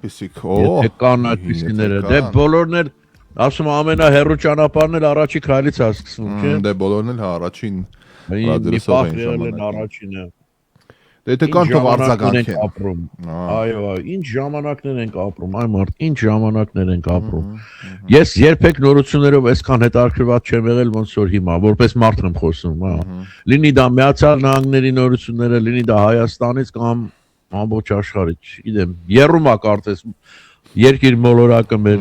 Պիսիկ, Եթե կան այդպիսիները, դե բոլորն էլ ասում ամենահեռու ճանապարհն էլ առաջի քայլից է սկսվում, չէ՞։ Դե բոլորն էլ հա առաջին Մի պահ եղել են առաջինը։ Դե եթե կան թող արձագանքեն ապրում։ Այո, ինչ ժամանակներ ենք ապրում, այ մարդ, ինչ ժամանակներ ենք ապրում։ Ես երբեք նորություններով այսքան հետաքրքրված չեմ եղել ոնց որ հիմա, որպես մարդ եմ խոսում, հա։ Լինի դա Միացյալ Նահանգների նորությունները, լինի դա Հայաստանից կամ ամբողջ աշխարհից, գիտեմ, երրում է կարծես երկիր մոլորակը մեր։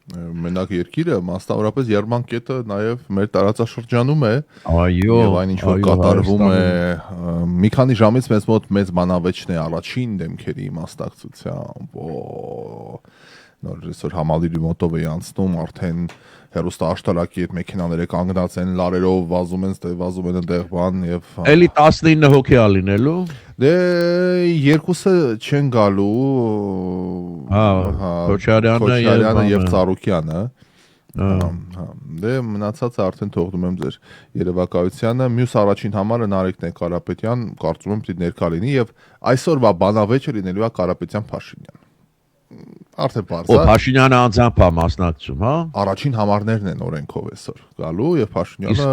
Մենակ երկիրը մասնավորապես երմանկետը նաև մեր տարածաշրջանում է։ Այո, եւ այն ինչ որ կատարվում է մի քանի ժամից մեզ մոտ մեծ բանավեճն է առաջին դեմքերի իմաստակցությամբ։ Նոր այսօր համալիրի մոտով է անցնում, արդեն հերոստաշտարակի այդ մեքենաները կանգնած են, լարերով վազում են, վազում են այնտեղ բան եւ էլի 19 հոգի ա լինելու։ Դե երկուսը չեն գալու։ Քոչարյանը եւ Ծառուկյանը։ Դե մնացածը արդեն թողնում եմ ձեր երևակայությանը։ Մյուս առաջին համարը Նարեկն է Կարապետյան, կարծում եմ պիտի ներկա լինի եւ այսօրվա բանավեճը լինելու է Կարապետյան Փաշինյան։ Արդեն բարձր։ Ու Փաշինյանը անձամբ է մասնակցում, հա։ Առաջին համարներն են օրենքով այսօր գալու եւ Փաշինյանը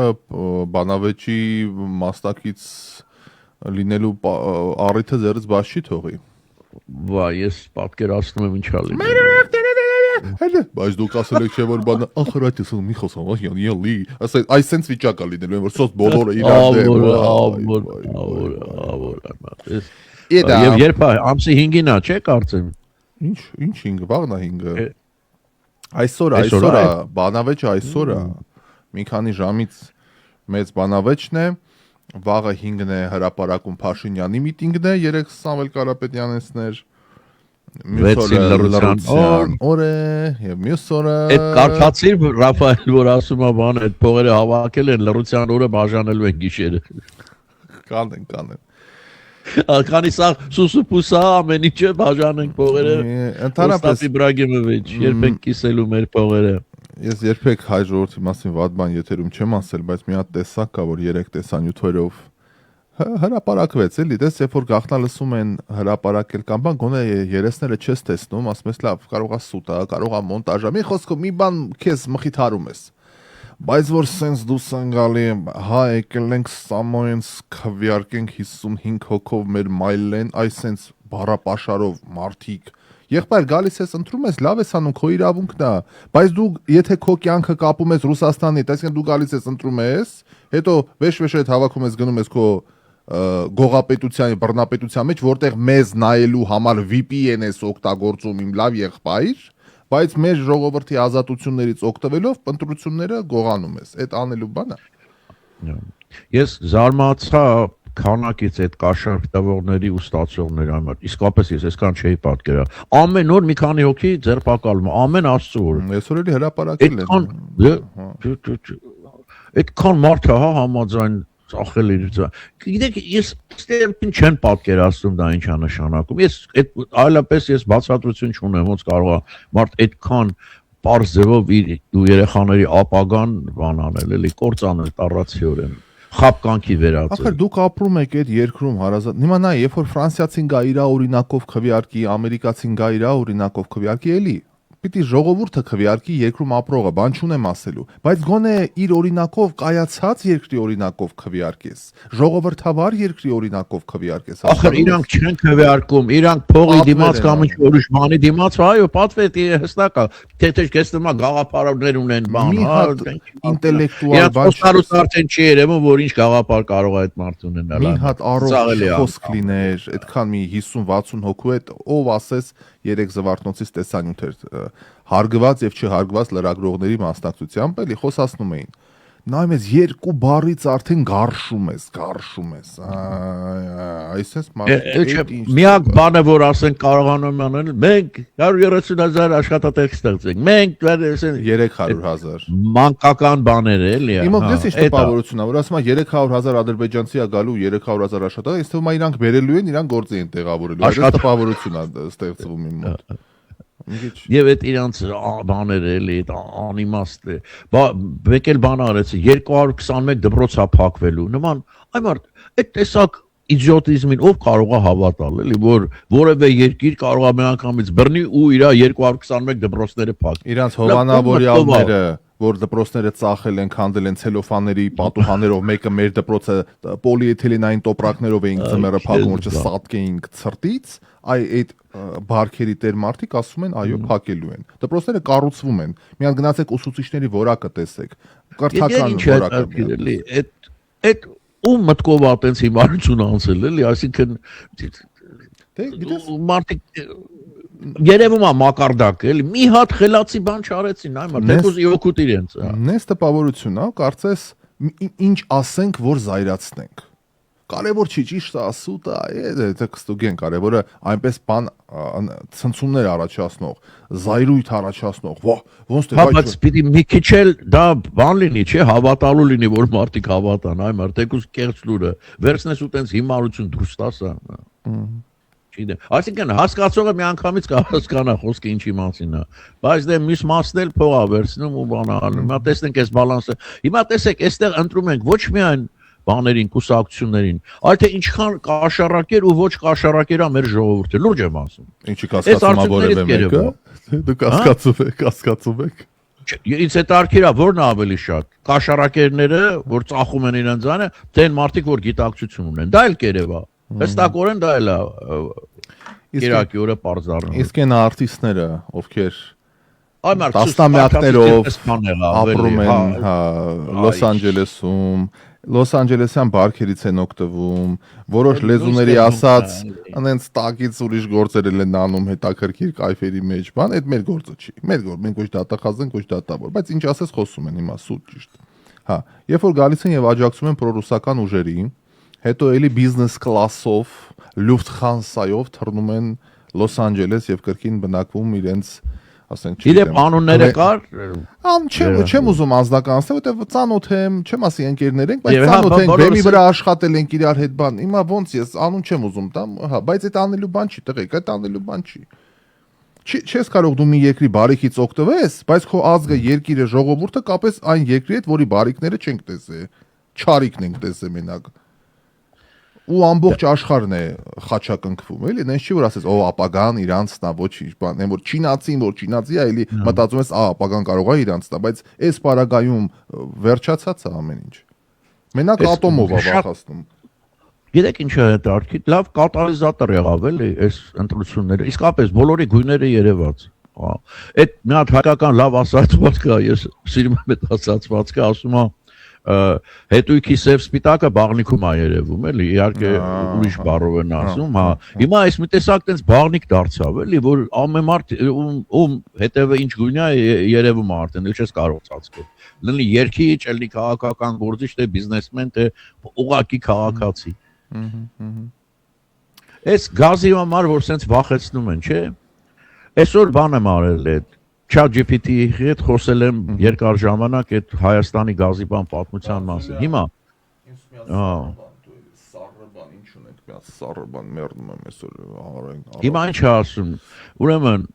բանավեճի մասնակից լինելու առիթը ձեռից բաց չի թողի։ Վայ, ես պատկերացնում եմ ինչա լինելու։ Բայց դուք ասել եք չէ որ բանը ախրատից մի խոսամ, յալի, այսենց վիճակ է լինելու, որ սոց բոլորը իրար Եվ երբ ամսի 5-ին է, չէ՞ կարծեմ։ Ինչ 5-ը, վաղն է 5-ը։ Այսօր է, բանավեճը այսօր է։ Մի քանի ժամից մեծ բանավեճն է, վաղը 5-ն է հրապարակում Փաշինյանի միտինգն է, 3 Սամվել Կարապետյանցներ, մյուս օրը լռության օր է եւ մյուս օրը Այդ կարծացիր Ռաֆայել որ ասում է բան, այդ փողերը հավաքել են լռության օրը բաժանելու են գիշերը։ Կանեն։ Քանի սա սուսուպուսա ամեն ինչը բաժանենք փողերը։ Ընդհանրապես Իբրագիմովիչ, երբեք կիսելու մեր փողերը։ Ես երբեք հայ ժողովրդի մասին վատ բան եթերում չեմ ասել, բայց մի հատ տեսակ կա, որ 3 տեսանյութերով հրապարակվեց, էլի, դες երբ որ գախնա լսում են հրապարակել կամ բան, գոնե երեսները չես տեսնում, ասում ես լավ, կարող է սուտ է, կարող է մոնտաժ է, մի խոսքով մի բան քեզ մխիթարում ես։ Բայց որ սենց դուս են գալի, հա եկել ենք Սամոյենց քվյարկենք 55 հոգով մեր մայլեն, այս սենց բառապաշարով մարդիկ Եղբայր գալիս ես ընտրում ես, լավ ես անում, քո իրավունքն է, բայց դու եթե քո կյանքը կապում ես Ռուսաստանի հետ, այսինքն դու գալիս ես ընտրում ես, հետո վեշ-վեշ հետ հավաքում ես գնում ես քո գողապետության, բռնապետության մեջ, որտեղ մեզ նայելու համար VPN ես օգտագործում իմ լավ եղբայր, բայց մեր ժողովրդի ազատություններից օգտվելով ընտրությունները գողանում ես, այդ անելու բան է։ Ես զարմացա քանակից այդ կաշառք տվողների ու ստացողների համար։ Իսկապես ես այսքան չէի պատկերա։ Ամեն օր մի քանի հոգի ձերբակալում, ամեն Աստծո օր։ Այսօր էլի հրապարակել են։ Այդքան մարդ է, հա, համաձայն ծախել իր ձա։ Գիտեք, ես ստերպին չեն պատկերացնում դա ինչ է նշանակում։ Ես այլապես ես բացատրություն չունեմ, ոնց կարող է մարդ այդքան պարզ ձևով իր երեխաների ապագան բան անել, էլի կործանել տառացիորեն։ Խապկանքի վերածել։ Ախր դուք ապրում եք այդ երկրում հարազատ։ Հիմա նայ, երբ որ ֆրանսիացին գա իր օրինակով քվեարկի, ամերիկացին գա իր օրինակով քվեարկի, էլի պիտի ժողովուրդը քվեարկի երկրում ապրողը, բան չունեմ ասելու, բայց գոնե իր օրինակով կայացած երկրի օրինակով քվեարկես, ժողովրդավար երկրի օրինակով քվեարկես։ Ախր իրանք չեն քվեարկում, իրանք փողի դիմաց կամ ինչ ուրիշ բանի դիմաց, այո, պատվետի հստակ է, թե կեսնումա գաղափարներ ունեն բան, հա, ինտելեկտուալ բան։ Իրանք արդեն չի երևում, որ ինչ գաղափար կարող է այդ մարդը ունենալ։ Մի հատ առողջ խոսք լիներ, այդքան մի 50-60 հոգու հետ, ով ասես 3 զվարթնոցից տեսանյութ էր հարգված եւ չհարգված լրագրողների մասնակցությամբ էլի խոսացնում էին։ Նայում ես երկու բառից արդեն գարշում ես։ Այսպես մարդ։ Միակ բանը որ ասեն կարողանում անել, մենք 130,000 աշխատատեղ ստեղծենք։ Մենք 300,000 մանկական բաներ էլի։ Իմը դες ինչ տպավորություն է, որ ասում է 300,000 ադրբեջանցի է գալու 300,000 աշխատատեղ, ինձ թվում է իրանք բերելու են, իրանք գործի են տեղավորելու։ Այս տպավորություն է ստեղծվում իմ մոտ։ Եվ այդ իրանց բաները էլի անիմաստ է։ Մեկ էլ բան արեցի 221 դպրոց է փակվելու։ Նման այ մարդ այդ տեսակ իդիոտիզմին ով կարող է հավատալ, էլի, որ որևէ երկիր կարող է միանգամից բռնի ու իր 221 դպրոցները փակի։ Իրանց հովանավորյալները, որ դպրոցները ծախել են, քանդել են ցելոֆանների պատուհաններով, մեկը մեր դպրոցը պոլիէթիլենային տոպրակներով էինք ձմեռը փակում, որ չսատկեինք ցրտից, այդ բարքերի տեր մարդիկ ասում են, այո, փակելու են։ Դպրոցները կառուցվում են։ Մի հատ գնացեք ուսուցիչների որակը տեսեք։ Կրթական որակը։ Այդ ու մտքով ատենց հիմարություն անցել էլի, այսինքն մարդիկ երևում է մակարդակ էլի, մի հատ խելացի բան չարեցին, այ մարդ, թեկուզ իօքուտ իրենց։ Նես տպավորություն է, կարծես ինչ ասենք, որ զայրացնենք։ Կարևոր չի, ճիշտ ասուտը, դա կստուգեն, կարևորը այնպես բան ցնցումներ առաջացնող, զայրույթ առաջացնող, ոնց թե բայց պիտի մի քիչ էլ դա բան լինի, չէ, հավատալու լինի, որ մարդիկ հավատան, այ մարդ, թեկուզ կեղծ լուրը, վերցնես ու տենց հիմարություն դուրս տասա։ Այսինքն հասկացողը միանգամից կհասկանա խոսքը ինչի մասին է, բայց դե մյուս մասն էլ փող է վերցնում ու բան անում։ Հիմա տեսնենք այս բալանսը։ Հիմա տեսեք, այստեղ ընտրում ենք ոչ միայն բաներին, կուսակցություններին, այլ թե ինչքան կաշառակեր ու ոչ կաշառակեր է մեր ժողովուրդը, լուրջ եմ ասում։ Ինչի կասկածում է որևէ մեկը։ Դուք կասկածում եք։ Ինձ այդ արքիրա որն է ավելի շատ։ Կաշառակերները, որ ծախում են իրենց ձայնը, թե այն մարդիկ, որ գիտակցություն ունեն։ Դա էլ կերև է։ Հստակորեն դա էլ է Իրաքի օրը պարզառնում։ Իսկ այն արտիստները, ովքեր այ մարդ տասնամյակներով ապրում են Լոս Անջելեսում, Լոս Անջելեսյան բարքերից են օգտվում, որոշ լեզուների ասած, անենց տակից ուրիշ գործեր են անում հետաքրքիր կայֆերի մեջ, բան, այդ մեր գործը չի։ Մենք ոչ դատախազ ենք, ոչ դատավոր, բայց ինչ ասես խոսում են հիմա սուտ ճիշտ։ Հա, երբ որ գալիս են եւ աջակցում են պրոռուսական ուժերի, հետո էլի բիզնես կլասով, Lufthansa-ով թռնում են Լոս Անջելես եւ կրկին բնակվում իրենց, ասենք, Իրեւ անունները կար։ Չեմ ուզում անձնականացնել, որտեվ ծանոթ եմ, չեմ ասի ընկերներ ենք, բայց ծանոթ ենք, բեմի վրա աշխատել ենք իրար հետ բան։ Հիմա ոնց ես անուն չեմ ուզում տամ, հա, բայց այդ անելու բան չի, տղեկ, այդ անելու բան չի։ Չես կարող դու մի երկրի բարիքից օգտվես, բայց քո ազգը, երկիրը, ժողովուրդը կապես այն երկրի հետ, որի բարիքները չենք տեսել, չարիքն ենք տեսել մենակ։ Ու ամբողջ աշխարհն է խաչակնքվում, էլի, նենց չի որ ասես, ապագան իրանցն է, ոչինչ, բան, այն որ չինացին, որ չինացի է, էլի մտածում ես, ապագան կարող է իրանցն է, բայց այս պարագայում վերջացած է ամեն ինչ։ Մենակ ատոմով է վախացնում։ Գիտեք ինչ է դա, լավ կատալիզատոր եղավ էլի այս ընտրությունները, իսկապես բոլորի գույները երևաց։ Այդ մի հատ հայկական լավ ասացված կա, ես սիրում եմ այդ ասացվածքը, ասում է հետույքի սև սպիտակը բաղնիքում է երևում, էլի, իհարկե ուրիշ բառով են ասում, հա։ Հիմա այս մի տեսակ տենց բաղնիկ դարձավ, էլի, որ ամեն մարդ ում հետևը ինչ գույն է երևում է արդեն, էլ չես կարող ծածկել։ Լինի երկիչ, էլի քաղաքական գործիչ, թե բիզնեսմեն, թե ուղղակի քաղաքացի։ Այս գազի համար, որ սենց վախեցնում են, չէ։ Այսօր բան եմ արել այդ ChatGPT-ի հետ խոսել եմ երկար ժամանակ այդ Հայաստանի գազի բան պատմության մասին։ Հիմա սառը բան ինչ ունենք, մի հատ սառը բան մեռնում եմ այսօր։ Հիմա ինչ է ասում։ Ուրեմն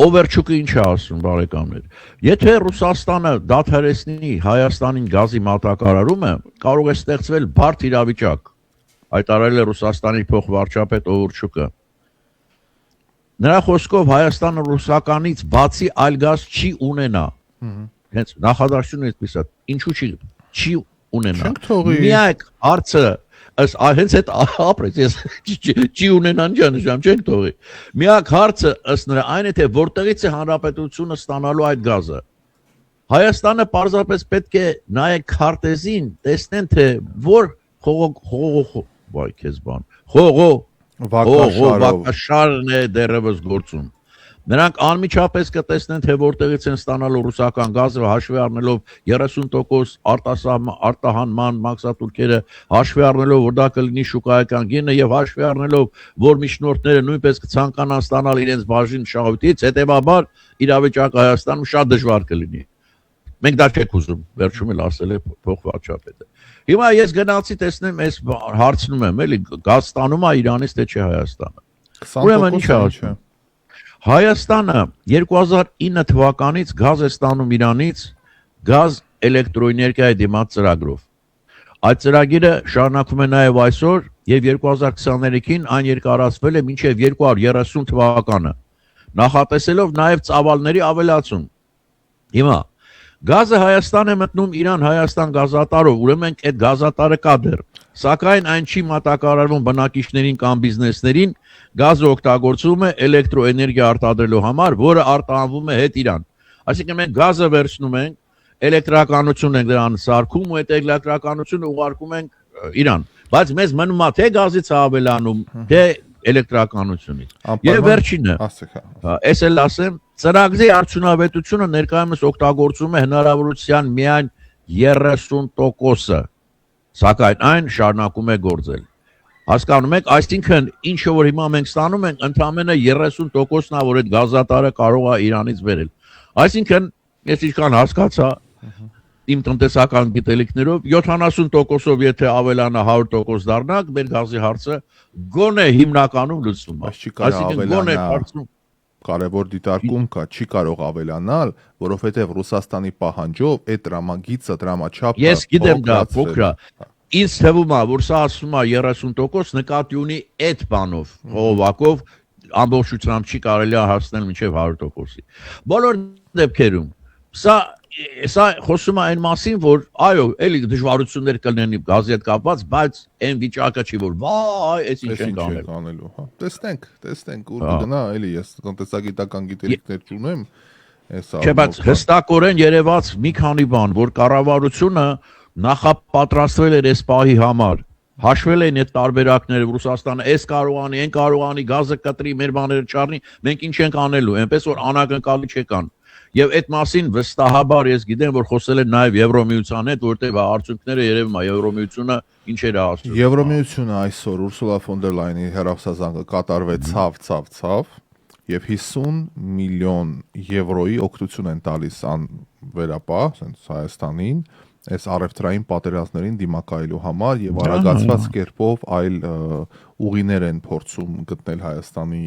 Օվերչուկը ինչ է ասում, բարեկամներ։ Եթե Ռուսաստանը դադարեցնի Հայաստանին գազի մատակարարումը, կարող է ստեղծվել բարդ իրավիճակ։ Հայտարարել է Ռուսաստանի փոխվարչապետ Օվերչուկը։ Նրա խոսքով Հայաստանը ռուսականից բացի այլ գազ չի ունենա։ Հենց նախադասությունը այդպես է, ինչու չի ունենա։ Միակ հարցը, հենց այդ ապրեց, ես չի ունենան ճանաչում, չենք թողի։ Միակ հարցը ըստ նրա այն է, թե որտեղից է հանրապետությունը ստանալու այդ գազը։ Հայաստանը պարզապես պետք է նայեք քարտեզին, տեսնեն թե որ վակաշարն է դերևս գործում։ Նրանք անմիջապես կտեսնեն, թե որտեղից են ստանալու ռուսական գազը, հաշվի առնելով 30% արտահանման մաքսատուրքերը, հաշվի առնելով, որ դա կլինի շուկայական գինը եւ հաշվի առնելով, որ միջնորդները նույնպես կցանկանան ստանալ իրենց բաժին շահույթից, հետեւաբար իրավիճակը Հայաստանում շատ դժվար կլինի։ Մենք դա չենք ուզում, վերջում էլ ասել է փոխվարչապետը։ Հիմա ես գնացի տեսնեմ, այս հարցնում եմ, էլի գազ ստանում է Իրանից թե չէ Հայաստանը։ Ուրեմն ինչ ասում։ Հայաստանը 2009 թվականից գազ է ստանում Իրանից գազ էլեկտրոէներգիայի դիմաց ծրագրով։ Այդ ծրագիրը շարունակվում է նաև այսօր եւ 2023-ին այն երկարացվել է մինչեւ 2030 թվականը, նախատեսելով նաեւ ծավալների ավելացում։ Հիմա գազը Հայաստան է մտնում Իրան-Հայաստան գազատարով, ուրեմն այդ գազատարը կա դեռ, սակայն այն չի մատակարարվում բնակիչներին կամ բիզնեսներին, գազը օգտագործվում է էլեկտրոէներգիա արտադրելու համար, որը արտահանվում է հետ Իրան։ Այսինքն մենք գազը վերցնում ենք, էլեկտրականություն ենք դրան սարքում ու այդ էլեկտրականությունը ուղարկում ենք Իրան, բայց մեզ մնում է թե գազից ավելանում, թե էլեկտրականությունից։ Եվ վերջինը, ես էլ ասեմ, ծրագրի արդյունավետությունը ներկայումս օգտագործում է հնարավորության միայն 30%-ը, սակայն այն շարունակում է գործել։ Հասկանում եք, այսինքն ինչը որ հիմա մենք ստանում ենք, ընդամենը 30%-ն է, որ այդ գազատարը կարող է Իրանից բերել։ Այսինքն, ես ինչքան հասկացա, իմ տնտեսական գիտելիքներով 70%-ով եթե ավելանա 100% դառնանք, մեր գազի հարցը գոնե հիմնականում լուծվում է։ Այսինքն գոնե հարցում կարևոր դիտարկում կա, չի կարող ավելանալ, որովհետև Ռուսաստանի պահանջով այդ դրամագիծը, դրամաչափը ես գիտեմ դա փոքր է։ Ինձ թվում է, որ սա ասում է 30% նկատի ունի այդ բանով, խողովակով ամբողջությամբ չի կարելի հասնել մինչև 100%-ի։ Բոլոր դեպքերում սա խոսում է այն մասին, որ այո, էլի դժվարություններ կլինեն գազի հետ կապված, բայց այն վիճակը չի, որ վայ, այս ինչ ենք անելու, հա։ Տեսնենք, ուր կգնա, էլի ես տնտեսագիտական գիտելիքներ չունեմ, Չէ, բայց հստակորեն երևաց մի քանի բան, որ կառավարությունը նախապատրաստվել էր այս պահի համար, հաշվել են այդ տարբերակները, Ռուսաստանը այս կարողանի, այն կարողանի, գազը կտրի, մեր բաները չառնի, մենք ինչ ենք անելու, այնպես որ անակնկալի չեկան։ Եվ այդ մասին վստահաբար ես գիտեմ, որ խոսել են նաև Եվրոմիության հետ, որտեղ արդյունքները երևում է Եվրոմիությունը ինչեր է ասում։ Եվրոմիությունը այսօր Ուրսուլա ֆոն դեր Լայնի հեռախոսազանգը կատարվեց եւ 50 միլիոն եվրոյի օգնություն են տալիս վերապահ, ասենց Հայաստանին, այս առևտրային պատերազմներին դիմակայելու համար եւ արագացված կերպով այլ ուղիներ են փորձում գտնել Հայաստանի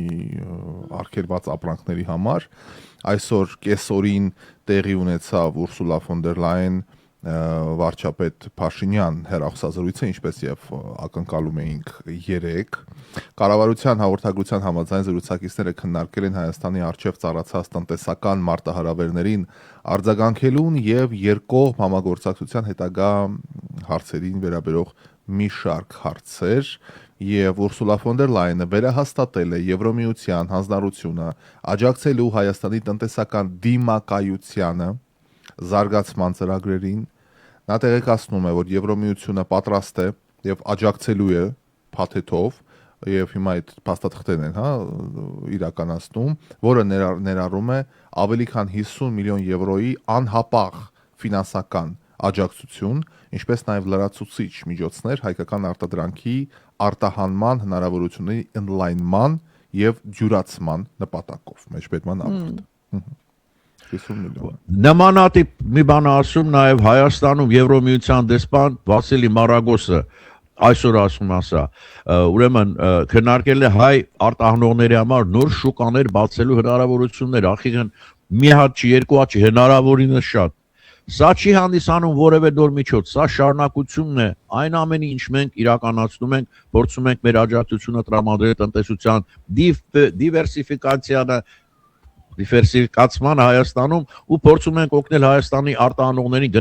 արգելված ապրանքների համար։ Այսօր կեսօրին տեղի ունեցավ Ուրսուլա ֆոն դեր Լայն վարչապետ Փաշինյան հեռախոսազրույցը, ինչպես եւ ակնկալում էինք 3 կառավարության հաղորդագրության համաձայն զրուցակիցները քննարկել են Հայաստանի արչեւ ծառացած տնտեսական մարտահրավերներին արձագանքելուն եւ երկկողմ համագործակցության հետագա հարցերին վերաբերող մի շարք հարցեր եւ Ուրսուլա ֆոն դեր Լայնը վերահաստատել է Եվրոմիության հանձնառությունը աջակցելու Հայաստանի տնտեսական դիմակայությանը զարգացման ծրագրերին։ Նա տեղեկացնում է, որ Եվրոմիությունը պատրաստ է եւ աջակցելու է փաթեթով եւ հիմա այդ փաստաթղթերն են, իրականացնում, որը ներառում է ավելի քան 50 միլիոն եվրոյի անհապաղ ֆինանսական աջակցություն, ինչպես նաեւ լրացուցիչ միջոցներ հայկական արտադրանքի արտահանման հնարավորությունների ընդլայնման եւ ջուրացման նպատակով։ Մեջբերման ակտ։ Նմանատիպ մի բան ասում նաև Հայաստանում Եվրոմիության դեսպան Վասիլի Մարագոսը այսօր ասում ասա, ուրեմն քննարկել է հայ արտահանողների համար նոր շուկաներ բացելու հնարավորություններ, ախիրեն մի հատ չի, երկու հատ չի, հնարավորինս շատ։ Սա չի հանդիսանում որևէ նոր միջոց, սա շարունակությունն է այն ամենի, ինչ մենք իրականացնում ենք, փորձում ենք մեր աջակցությունը տրամադրել տնտեսության դիվերսիֆիկացման Հայաստանում ու փորձում ենք օգնել Հայաստանի արտահանողներին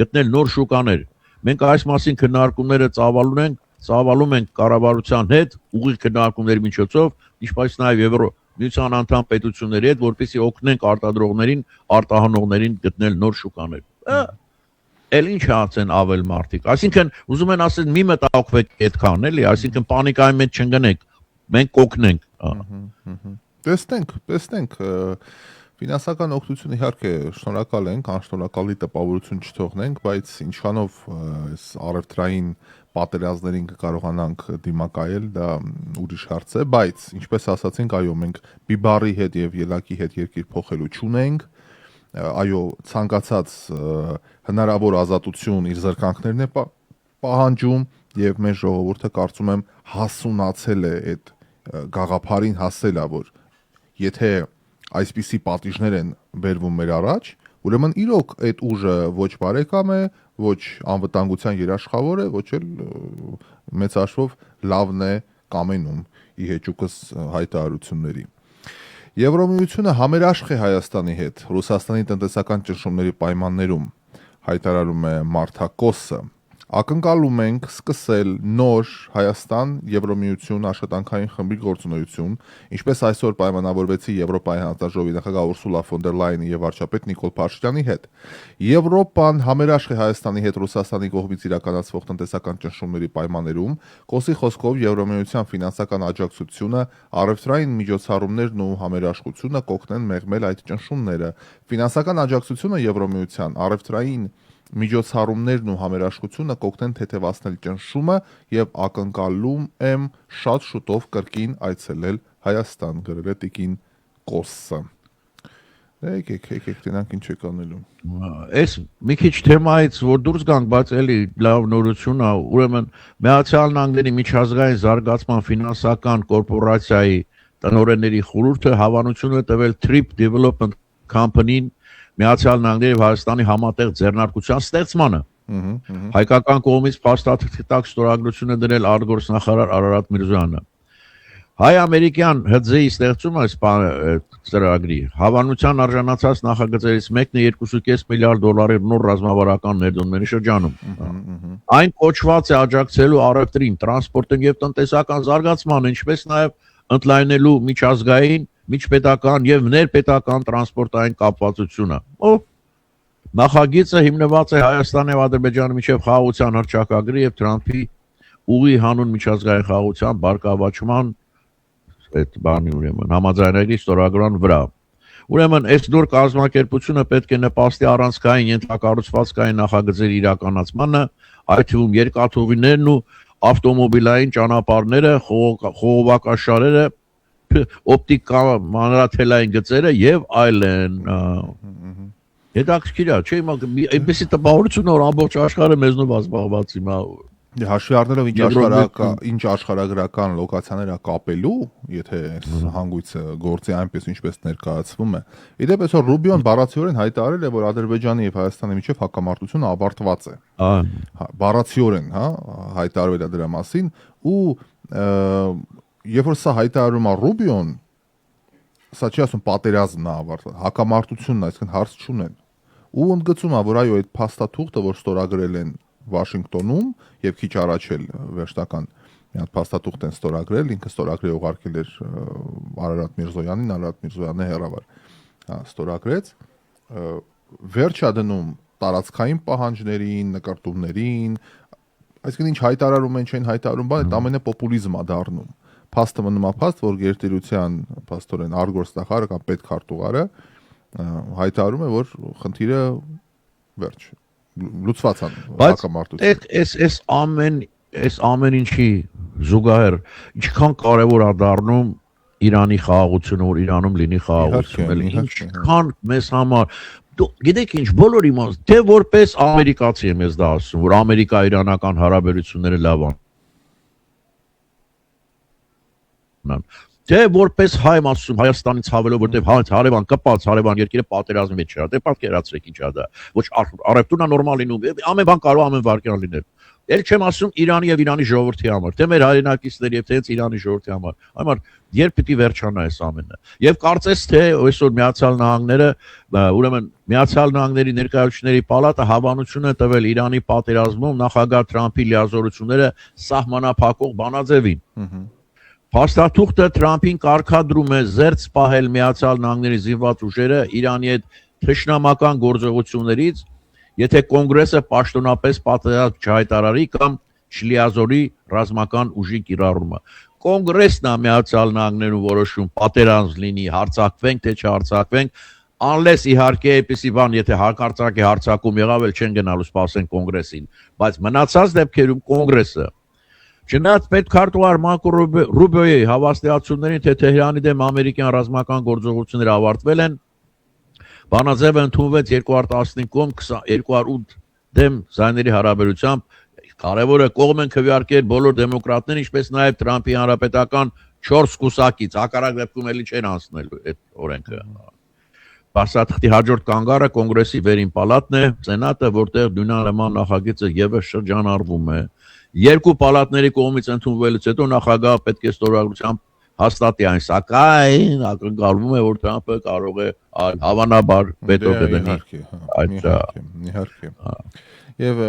գտնել նոր շուկաներ։ Մենք այս մասին քննարկումները ծավալում ենք կառավարության հետ ուղիղ քննարկումների միջոցով, ինչպես նաև Եվրոմիության անդամ պետությունների հետ, որպեսզի օգնենք արտադրողներին, արտահանողներին գտնել նոր շուկաներ։ Էլ ինչ հացեն ավել մարդիկ։ Այսինքն ուզում են ասել մի մտահոգվեք այդքան, էլի, այսինքն պանիկայի մեջ չընկնեք։ Մենք կօգնենք։ Տեսնենք ֆինանսական օգնություն իհարկե շնորհակալ ենք, անշնորհակալի տպավորություն չթողնենք, բայց ինչքանով այս առևտրային պատերազմներին կկարողանանք դիմակայել, դա ուրիշ հարց է, բայց ինչպես ասացինք, այո, մենք բիբարի հետ եւ ելակի հետ երկիր փոխելու չունենք, այո, ցանկացած հնարավոր ազատություն իր զրկանքներն է պահանջում եւ մեր ժողովուրդը կարծում եմ հասունացել է այդ գաղափարին հասել է, որ եթե այսպիսի պատիժներ են բերվում մեր առաջ, Ուրեմն իրոք այդ ուժը ոչ բարեկամ է, ոչ անվտանգության երաշխավոր է, ոչ էլ մեծ հաշվով լավն է կամենում ի հեճուկս հայտարարությունների։ Եվրոմիությունը համերաշխ է Հայաստանի հետ Ռուսաստանի տնտեսական ճնշումների պայմաններում, հայտարարում է Մարտակոսը։ Ակնկալում ենք սկսել նոր Հայաստան Եվրոմիություն աշխատանքային խմբի գործունեություն, ինչպես այսօր պայմանավորվեցի Եվրոպայի հանձնաժողովի նախագահ Ուրսուլա ֆոն դեր Լայենի եւ վարչապետ Նիկոլ Փաշինյանի հետ։ Եվրոպան համերաշխ է Հայաստանի հետ Ռուսաստանի կողմից իրականացվող տնտեսական ճնշումների պայմաններում, կոսի խոսքով Եվրոմիության ֆինանսական աջակցությունը, առևտրային միջոցառումներն ու համերաշխությունը կօգնեն մեղմել այդ ճնշումները։ Ֆինանսական աջակցությունը Եվրոմիության առևտրային միջոցառումներն ու համերաշխությունը կօգնեն թեթևացնել ճնշումը եւ ակնկալում եմ շատ շուտով կրկին այցելել Հայաստան, գրել է Տիկին Կոսը։ Եկեք դրանք ինչ եք անելու։ Այս մի քիչ թեմայից որ դուրս գանք, բայց էլի լավ նորություն է, ուրեմն Միացյալ Նահանգների միջազգային զարգացման ֆինանսական կորպորացիայի տնօրենների խորհուրդը հավանություն է տվել Trip Development Company-ին Միացյալ Նահանգների եւ Հայաստանի համատեղ ձեռնարկության ստեղծմանը։ Հայկական կողմից փաստաթղթի ստորագրություն է դրել արտգործնախարար Արարատ Միրզոյանը։ Հայ-ամերիկյան ՀԶ-ի ստեղծումը ծրագրի հավանության արժանացած նախագծերից մեկն է 2.5 միլիարդ դոլարի նոր ռազմավարական ներդրումների շրջանում։ Այն կոչված է աջակցելու առևտրին, տրանսպորտին եւ տնտեսական զարգացմանը, ինչպես նաեւ ընդլայնելու միջազգային, միջպետական եւ ներպետական տրանսպորտային կապվածությունը։ Նախագիծը հիմնված է Հայաստանի եւ Ադրբեջանի միջև խաղաղության հռչակագրի եւ Թրամփի ուղի հանուն միջազգային խաղաղության բարգավաճման այդ բանի ուրեմն համաձայնագրի ստորագրման վրա։ Ուրեմն այս նոր կազմակերպությունը պետք է նպաստի առանցքային ենթակառուցվածքային նախագծերի իրականացմանը, այդ թվում երկաթուղիներն ու ավտոմոբիլային ճանապարհները, խողովակաշարերը, օպտիկ մանրաթելային գծերը եւ այլն։ Հետաքրքիր է, չէ՞, այնպեսի տպավորություն որ ամբողջ աշխարհը մեզնով ազբաղված հիմա։ Հաշվի առնելով ինչ աշխարհագրական լոկացիաներ է կապելու, եթե հանգույցը գործի այնպես ինչպես ներկայացվում է։ Իդեպ այսօր Ռուբիոն բառացիորեն հայտարարել է, որ Ադրբեջանի եւ Հայաստանի միջև հակամարտությունը ավարտված է։ Բառացիորեն, հայտարարել է դրա մասին ու երբ որ սա հայտարարում է Ռուբիոն, սա չի ասում պատերազմն է ավարտված, հակամարտությունն է, այսինքն հարց չունեն։ Ու ընդգծում է, որ այո, այդ փաստաթուղթը, որ ստորագրել են Վաշինգտոնում եւ քիչ առաջ էլ վերջնական մի հատ փաստաթուղթ են ստորագրել, ինքը ստորագրել ուղարկել էր Արարատ Միրզոյանին, Արարատ Միրզոյանը հերավար ստորագրեց, վերջ է դնում տարածքային պահանջներին, նկարտումներին, այսինքն ինչ հայտարարում են, չեն հայտարարում, բան այդ ամենը պոպուլիզմ է դառնում։ Փաստը մնում է փաստ, որ գերտերության փաստորեն արտգործնախարարը կամ պետքարտուղարը հայտարարում է, որ խնդիրը վերջ լուծված է հակամարտություն։ Այս ամեն ինչի զուգահեռ ինչքան կարևոր է դառնում Իրանի խաղաղությունը, որ Իրանում լինի խաղաղություն, ինչքան մեզ համար գիտեք ինչ բոլոր իմաստ, թե որպես ամերիկացի եմ ես դա ասում, որ ամերիկա-իրանական հարաբերությունները լավ են։ Թե որպես հայ ասում Հայաստանից հավելով, որտեվ հարևան կպած, հարևան երկիրը պատերազմի մեջ չէ, դե պատկերացրեք ինչ է դա։ Ոչ առևտուրն է նորմալ լինում, ամեն բան կարող ամեն վարքյան լինել։ Էլ չեմ ասում Իրանի եւ Իրանի ժողովրդի համար, թե մեր հայրենակիցների եւ թե հենց Իրանի ժողովրդի համար։ Համար երբ պիտի վերջանա այս ամենը։ Եվ կարծես թե այսօր Միացյալ Նահանգները, ուրեմն Միացյալ Նահանգների ներկայացուցիչների պալատը հավանություն է տվել Իրանի պատերազմում նախագահ Թրամփի լիազորությունները սահմանափակող բանաձևին։ Փաստաթուղթը Թրամփին կարգադրում է զերծ պահել Միացյալ Նահանգների զինված ուժերը Իրանի հետ թշնամական գործողություններից, եթե կոնգրեսը պաշտոնապես պատերազմ չհայտարարի կամ չլիազորի ռազմական ուժի կիրառումը։ Կոնգրեսն է Միացյալ Նահանգներում որոշում պատերազմ լինի, հարձակվենք թե չհարձակվենք, unless իհարկե այնպեսի բան, եթե հակարծակի հարձակում եղավ, էլ չեն գնալու սպասեն կոնգրեսին, բայց մնացած դեպքերում կոնգրեսը Չնայած պետքարտուղար Մարկո Ռուբիոյի հավաստիացումներին, թե Թեհրանի դեմ ամերիկյան ռազմական գործողությունները ավարտվել են, բանաձևը ընդունվեց 2015-ում 208 դեմ զայների հարաբերությամբ, կարևորը կողմ են քվեարկել բոլոր դեմոկրատները, ինչպես նաև Թրամփի հանրապետական 4 կուսակից, հակառակ դեպքում էլի չեն անցնելու այդ օրենքը։ Բասաթղթի հաջորդ կանգառը կոնգրեսի վերին պալատն է, սենատը, որտեղ դյունանման նախագիծը եւս շրջանառվում է։ Երկու պալատների կողմից ընդունվելուց հետո նախագահը պետք է ստորագրությամբ հաստատի այն, սակայն ակնկալվում է, որ Թրամփը կարող է հավանաբար վետո կդնի։ Իհարկե։ Եվ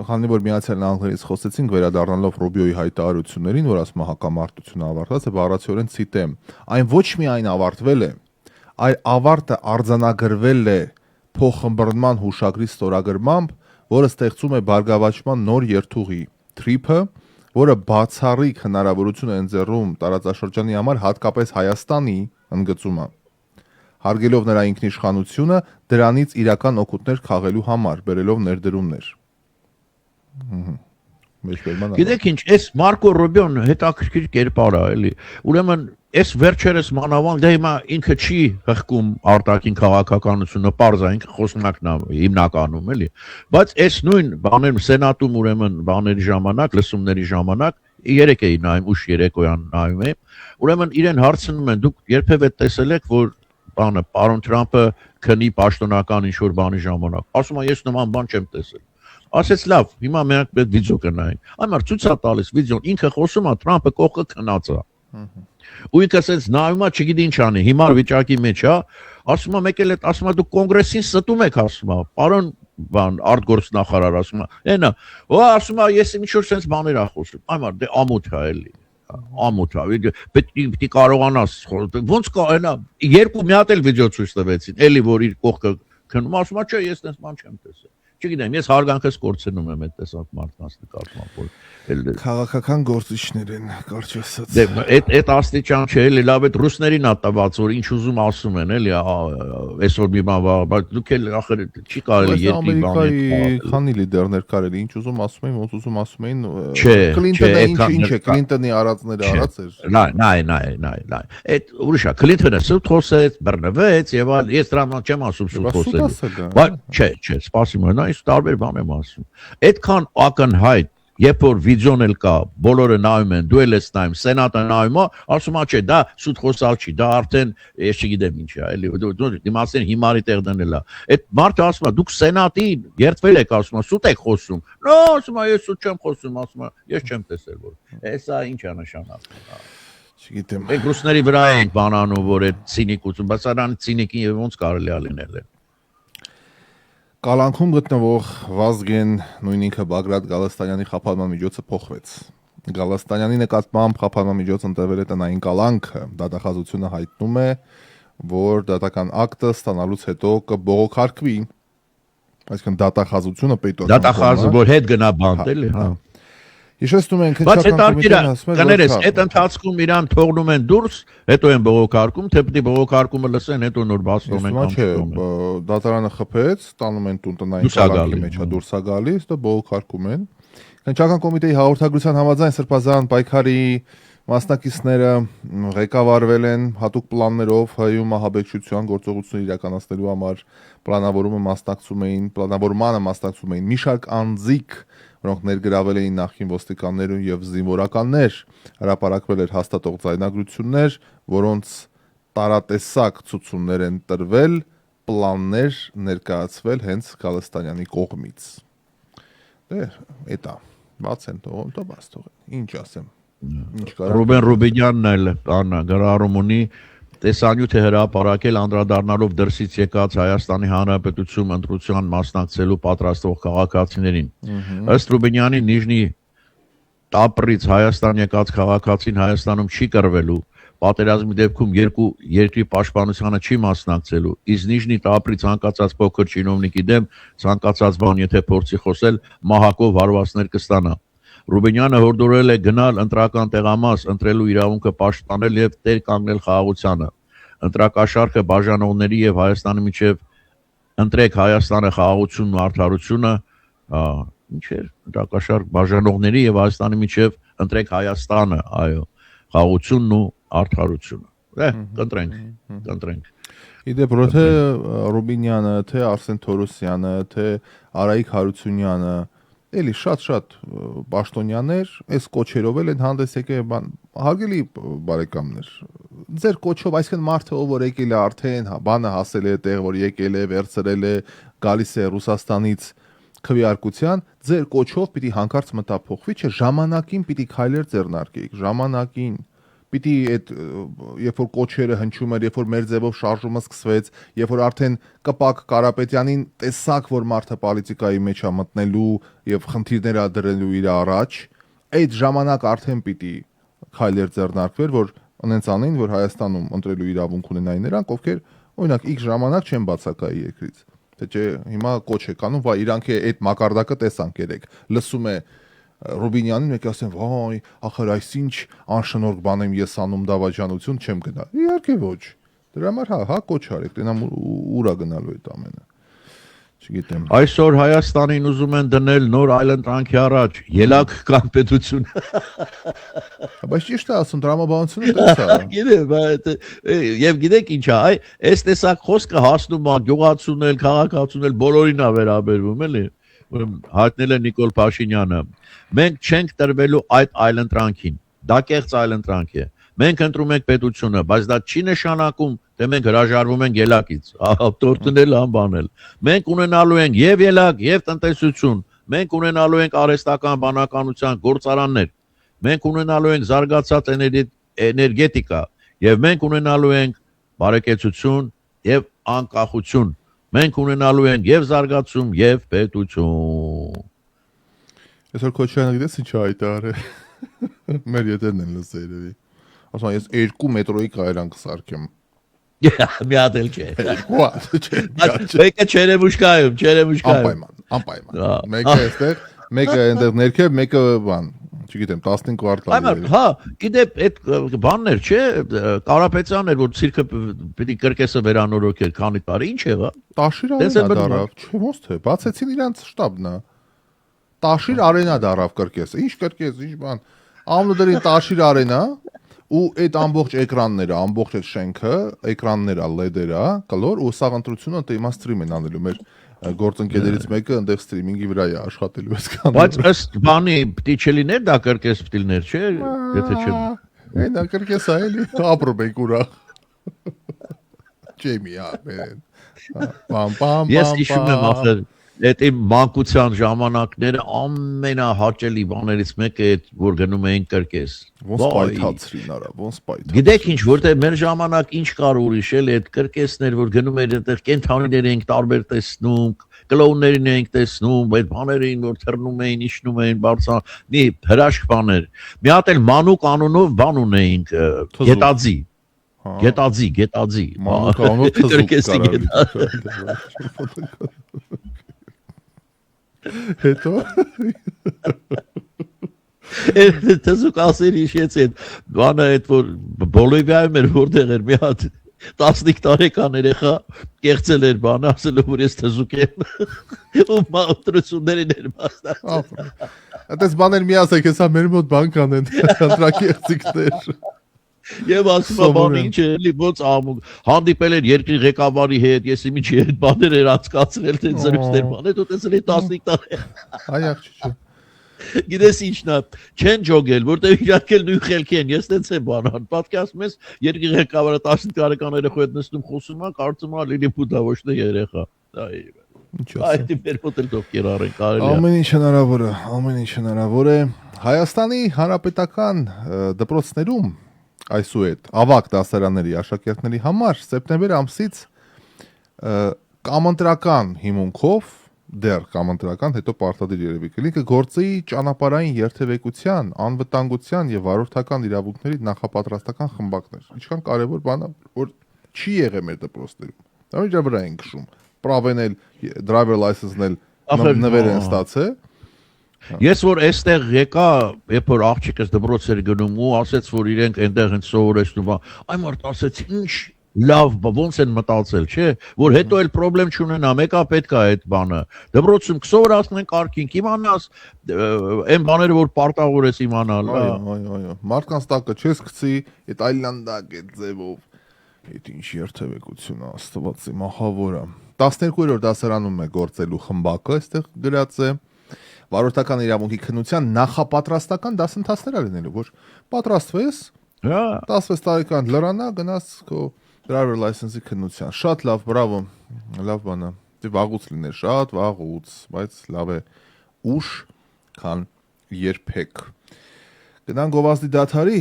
քանի որ Միացյալ Նահանգներից խոսեցինք, վերադառնալով Ռուբիոյի հայտարարություններին, որ ասում է հակամարտությունը ավարտված է, բառացիորեն ցիտեմ. այն ոչ միայն ավարտվել է, այլ ավարտը արձանագրվել է փոխըմբռնման հուշագրի ստորագրմամբ, որը ստեղծում է բարգավաճման նոր երթուղի TRIP-ը, որը բացառիկ հնարավորություն է ընձեռում տարածաշրջանի համար, հատկապես Հայաստանի ընդգծումը, հարգելով նրա ինքնիշխանությունը, դրանից իրական օգուտներ քաղելու համար, բերելով ներդրումներ։ Գիտեք ինչ, այս Մարկո Ռուբիոն հետաքրքիր կերպար է, էլի։ Ուրեմն, այս վերջերս մանավանդ դե հիմա ինքը չի հղկում արտաքին քաղաքականությունը, պարզ է, ինքը խոսնակն է հիմնականում, էլի։ Բայց այս նույն բաներ սենատում ուրեմն բաների ժամանակ, լսումների ժամանակ երեք էի նայում, ուշ երեկոյան նայում եմ։ Ուրեմն իրեն հարցնում են, դուք երբևէ տեսել եք, որ բանը պարոն Թրամփը քնի պաշտոնական ինչ-որ բանի ժամանակ։ Ասում է, ես նման բան չեմ տեսել։ Ասեց լավ, հիմա մենք այդ վիդեո կնայենք։ Այմար ցույց է տալիս վիդեոն, ինքը խոսում է, Թրամփը կողքը քնած է։ Ու ինքը ասեց նայում է, չգիտի ինչ անի, հիմար վիճակի մեջ է, ասում է մեկ էլ այդ ասում է դուք կոնգրեսին ստում եք, ասում է, պարոն բան արտգործնախարար ասում է, այնա, ո ասում է ես ինչ-որ sense բաներ ա խոսում։ Այմար դե ամոթ է էլի։ Ամոթ է, պետք է կարողանաս ոնց կա այնա երկու մի հատ էլ վիդեո ցույց տվեցին, էլի որ իր կողքը քնում, ասում է, չէ, ես տես բան չեմ տեսել։ Չգիտեմ, ես հարգանքս կորցնում եմ այդ տեսակ մարդկանց նկատմամբ, որ քաղաքական գործիչներ են, կարճ ասած։ Դե այդ աստիճան չէ, էլի լավ այդ ռուսներին ա տված, որ ինչ ուզում ասում են, էլի, այսօր մի բան, բայց դուք էլ ախր չի կարելի երկի բան։ Քանի լիդերներ կարելի, ինչ ուզում ասում էին, ոնց ուզում ասում էին, Քլինտոնը ինչ է, Քլինտոնի արածները արած էր։ Նայ։ Այդ ուրիշ է, Քլինտոնը սուտ խոսեց, բռնվեց եւ այլ, ես դրան չեմ ասում սուտ խոսել։ Բայց չէ, սպասում եմ, այս տարբեր բան եմ ասում։ Այդքան ակնհայտ, երբ որ վիդեոն էլ կա, բոլորը նայում են, դու էլ ես նայում, սենատը նայում, ասում է, չէ, դա սուտ խոսալ չի, դա արդեն ես չգիտեմ ինչ է, էլի, դիմացին հիմարի տեղ դնել է։ Այդ մարդը ասում է, դուք սենատի երդվել եք, ասում է, սուտ եք խոսում։ Նո, ասում է, ես սուտ չեմ խոսում, ասում է, ես չեմ տեսել որ։ Էսա ինչ է նշանակում։ Չգիտեմ։ Մենք ռուսների վրա ենք բանանում, որ այդ ցինիկություն, բայց արան ցինիկին եւ ոնց կարելի է լինել։ Կալանքում գտնվող Վազգեն նույն ինքը Բագրատ Գալստանյանի խափանման միջոցը փոխվեց։ Գալստանյանի նկատմամբ խափանման միջոցը ընտրվել է տնային կալանքը։ Դատախազությունը հայտնում է, որ դատական ակտը ստանալուց հետո կբողոքարկվի։ Այսինքն դատախազությունը պետական դատախազը որ հետ գնա բանտ էլի, հա։ Հիշեցնում ենք քննչական կոմիտեն ասում է, կներես, այդ ընթացքում իրան թողնում են դուրս, հետո են բողոքարկում, թե պետք է բողոքարկումը լսեն, հետո նոր բաց թողնեն կամ չթողնեն։ Դատարանը խփեց, տանում են տուն տնային կալանքի մեջ, դուրս է գալիս, դա բողոքարկում են։ Քննչական կոմիտեի հաղորդագրության համաձայն Սրբազան պայքարի մասնակիցները ղեկավարվել են հատուկ պլաններով ՀՅՈՒ մահաբեկչության գործողությունները իրականացնելու համար պլանավորմանը մասնակցում էին մի շարք անձիկ, որոնք ներգրավել էին նախկին ոստիկաններուն եւ զինվորականներ, հրապարակվել էր հաստատող ձայնագրություններ, որոնց տարատեսակ ցուցումներ են տրվել, պլաններ ներկայացվել հենց Գալստանյանի կողմից։ Դե, էտա, բաց են թողում, դա բաց թողեն։ Ինչ ասեմ։ Ռուբեն Ռուբինյանն էլ բանա գրառում ունի տեսանյութ է հրապարակել անդրադառնալով դրսից եկած Հայաստանի Հանրապետություն ընտրության մասնակցելու պատրաստող քաղաքացիներին։ Ըստ Ռուբինյանի Նիժնի Տապրից Հայաստան եկած քաղաքացին Հայաստանում չի կռվելու, պատերազմի դեպքում երկու երկրի պաշտպանությանը չի մասնակցելու, իսկ Նիժնի Տապրից ցանկացած փոքր չինովնիկի դեմ ցանկացած բան եթե փորձի խոսել, մահակով հարվածներ կստանա։ Ռուբինյանը հորդորել է գնալ ընտրական տեղամաս ընտրելու իրավունքը պաշտպանել եւ տեր կանգնել խաղաղությանը։ Ընտրակաշարքը բաժանողների եւ Հայաստանի միջև ընտրեք Հայաստանը խաղաղությունն ու արդարությունը, ինչ էր, ընտրակաշարք բաժանողների եւ Հայաստանի միջև ընտրեք Հայաստանը, այո, խաղաղությունն ու արդարությունը։ Կընտրենք։ Իդեպ թե Ռուբինյանը, թե Արսեն Թորոսյանը, թե Արայիկ Հարությունյանը էլի շատ պաշտոնյաներ այս կոչերով են հանդես եկել բան հարգելի բարեկամներ ձեր կոչով այսինքն մարդը ով որ եկել է արդեն բանը հասել է այդտեղ որ եկել է վերցրել է գալիս է Ռուսաստանից քվեարկության ձեր կոչով պիտի հանկարծ մտափոխվի չէ ժամանակին պիտի քայլեր ձեռնարկեիք ժամանակին պիտի այդ երբ որ կոչերը հնչում էր, երբ որ մեր ձևով շարժումը սկսվեց, երբ որ արդեն կպակ Կարապետյանին տեսակ, որ մարդը պոլիտիկայի մեջ է մտնելու եւ խնդիրներ ա դրելու իր առաջ, այդ ժամանակ արդեն պիտի քայլեր ձեռնարկվեր, որ անենց անեն, որ Հայաստանում ընտրելու իրավունք ունենային նրանք, ովքեր օրինակ X ժամանակ չեն բացակայի երկրից։ Թե չէ հիմա կոչ է կանում, վայ իրանք է այդ մակարդակը տեսանք երեք։ Լսում է Ռուբինյանին մեկ ասեն, վայ, ախր այս ինչ անշնորհք բան եմ ես անում դավաճանություն չեմ գնա։ Իհարկե ոչ։ Դրա համար հա կոչ արեք, տենամ ուրա գնալու այդ ամենը։ Չգիտեմ։ Այսօր Հայաստանին ուզում են դնել նոր այլընտրանքի առաջ, ելակ կամ պետություն։ Բայց ճիշտ է ասում, դրամաբանությունը տեսա։ Գիտեմ, եւ գիտեք ինչ է, այս տեսակ խոսքը հասնում է գյուղացունել, քաղաքացունել բոլորին է վերաբերվում, էլի։ Հայտնել է Նիկոլ Փաշինյանը։ Մենք չենք տրվելու այդ այլընտրանքին։ Դա կեղծ այլընտրանք է։ Մենք ընտրում ենք պետությունը, բայց դա չի նշանակում, թե մենք հրաժարվում ենք ելակից, տորտնել անբանել։ Մենք ունենալու ենք եւ ելակ, եւ տնտեսություն։ Մենք ունենալու ենք արհեստական բանականության գործարաններ։ Մենք ունենալու ենք զարգացած էներգետիկա, եւ մենք ունենալու ենք բարեկեցություն եւ անկախություն։ Մենք ունենալու ենք եւ զարգացում եւ պետություն։ Այսօր Քոչյանը գիտես ինչ հայտարարել։ Մեր ետերն են լսել երևի։ Ասում ես 2 մետրոյի կայարան կսարքեմ։ Մի հատ էլ չէ։ Չէ։ Մեկը Չերևուշկայում։ Անպայման։ Մեկը այստեղ, մեկը այնտեղ ներքև, մեկը բան, չգիտեմ, 15 կվարտալ։ Հա, գիտեք, այդ բաններ, չէ, Կարապետյաններ, որ ցիրկը պիտի կրկեսը վերանորոգել, քանի տարի, ինչ եղա։ Տաշիր արենա դարավ, չէ, ոնց թե, բացեցին իրանց շտաբն է։ Տաշիր արենա դարավ կրկեսը, ինչ կրկես, ինչ բան։ Ամնը դրին Տաշիր արենա ու այդ ամբողջ էկրանները, ամբողջ այդ շենքը, էկրանները, LED-երը, կլոր ու սաղ ընտրությունը դե հիմա սթրիմ են անելու մեր գործընկերներից մեկը այնտեղ սթրիմինգի վրա է աշխատելու այս կանը։ Բայց ըստ բանի պիտի չլիներ դա կրկես պիտի լիներ, չէ՞, եթե չէ։ Այնա կրկես է էլի, ապրում ենք ուրախ։ Ջեյմի ամեն։ Պամ։ Ես հիշում եմ ախր այդ իմ մանկության ժամանակները ամենահաճելի բաներից մեկը այդ որ գնում էին կրկես։ Ոնց պայթացրին արա, ոնց պայթացրին։ Գիտեք ինչ, որտեղ մեր ժամանակ ինչ կար ուրիշ էլի այդ կրկեսներ որ գնում էին այդտեղ կենթանիներ էինք տարբեր տեսնում, կլոուններին էինք տեսնում, այդ բաներին որ թռնում էին, իջնում էին բարձր, մի հրաշք բաներ։ Մի հատ էլ Մանուկ անունով բան ունեինք, Գետաձի։ Գետաձի։ Մանուկ անունով թզուկ Հետո Թզուկ ասել հիշեցին բանը այդ որ Բոլիվիայում էր որտեղ էր մի հատ 15 տարեկան երեխա կեղծել էր բանը ասել որ ես թզուկ եմ ու մատրություններին էր մասնակցել Այդպես բաներ մի ասեք հեսա մեր մոտ բան կանեն ընտրակեղծիքներ Եվ ասում բան ինչ էլի ոնց հանդիպել էր երկրի ղեկավարի հետ ես իմիջի այդ բաներ էր անցկացրել թե զրույցներ բան հետո տեսել էի 15 տարի Այախ չէ Գիտես ինչն է չեն ջոգել որտեղ իրանք էլ նույն խելքի են ես տենց եմ բանան պատկասում ես երկրի ղեկավարը 15 տարեկան երեխա հետ նստում խոսում է կարծում է լիլիպուտա ոչ թե երեխա այդ մեր մոտ էլ դոկեր առեն կարելի է ամեն ինչ հնարավոր է Հայաստանի Հանրապետական դպրոցներում այսուհետ ավագ դասարանների աշակերտների համար սեպտեմբեր ամսից կամընտրական հիմունքով դեռ կամընտրական հետո պարտադիր երևի կլինի կգործի ճանապարհային երթևեկության, անվտանգության եւ վարորդական իրավունքների նախապատրաստական խմբակներ։ Ինչքան կարեւոր բան է, որ չի եղել մեր դպրոցներում։ Դա իրա վրա են քշում։ Պրավեն էլ driver license-ն էլ նվեր են ստացել։ Ես որ այստեղ եկա, երբ որ աղջիկս դպրոց էր գնում ու ասեց որ իրենք այնտեղ են սովորեցնում, այ մարդ ասեց ինչ լավ, ոնց են մտածել, չէ, որ հետո էլ խնդրեմ չունենա, մեկա պետք է այդ բանը։ Դպրոցում կսովորացնեն կարգին, իմանաս այն բաները որ պարտավոր ես իմանալ։ Այո։ Մարդկանց տակը չես գցի, այդ այլանդակ այդ ձևով, այդ ինչ երթևեկություն է, Աստված իմ ահավորը։ 12-րդ դասարանում է գործելու խմբակը, այստեղ գրած է վարորդական իրավունքի քննության նախապատրաստական դասընթացներ լինելու, որ պատրաստվես 16 տարեկան լրանա գնաց քո driver license-ի քննության։ Շատ լավ, բրավո։ Լավ բան է։ Դե վաղուց լիներ, շատ վաղուց, բայց լավ է ուշ, քան երբեք։ Գնանք գովազդի դաթարի։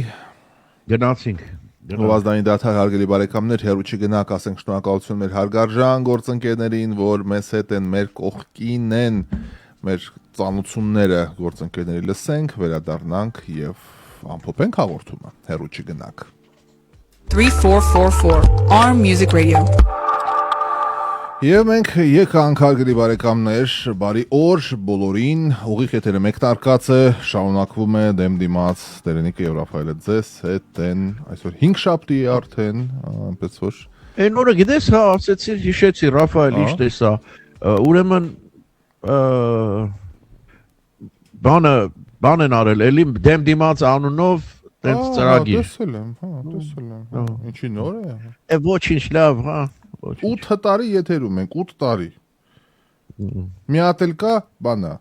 Գնացինք։ Գովազդային դաթար հարգելի բարեկամներ, հերու չգնաք, ասենք շնորհակալություն մեր հարգարժան գործընկերներին, որ մեզ հետ են, մեր կողքին են, մեր ծանոթությունները գործընկերների լսենք, վերադառնանք եւ ամփոփենք հաղորդումը, հերու չգնաք։ 3444 Arm Music Radio. Եվ մենք եկանք հարգելի բարեկամներ, բարի օր բոլորին, ուղիղ եթերը մեկնարկած է, շարունակվում է դեմ դիմաց Տերենիկը եւ Ռաֆայելը ձեզ հետ են այսօր 5 շաբթի է արդեն, այնպես որ Այն օրը գիտես, հա, ասեցի, հիշեցի Ռաֆայել ինչ տեսա, ուրեմն բան են արել, էլի դեմ դիմաց անունով տենց ծրագիր։ Տեսել եմ, ինչի նոր է։ Ոչինչ լավ, հա։ 8 տարի եթերում ենք, 8 տարի։ Մի հատ էլ կա, բանա,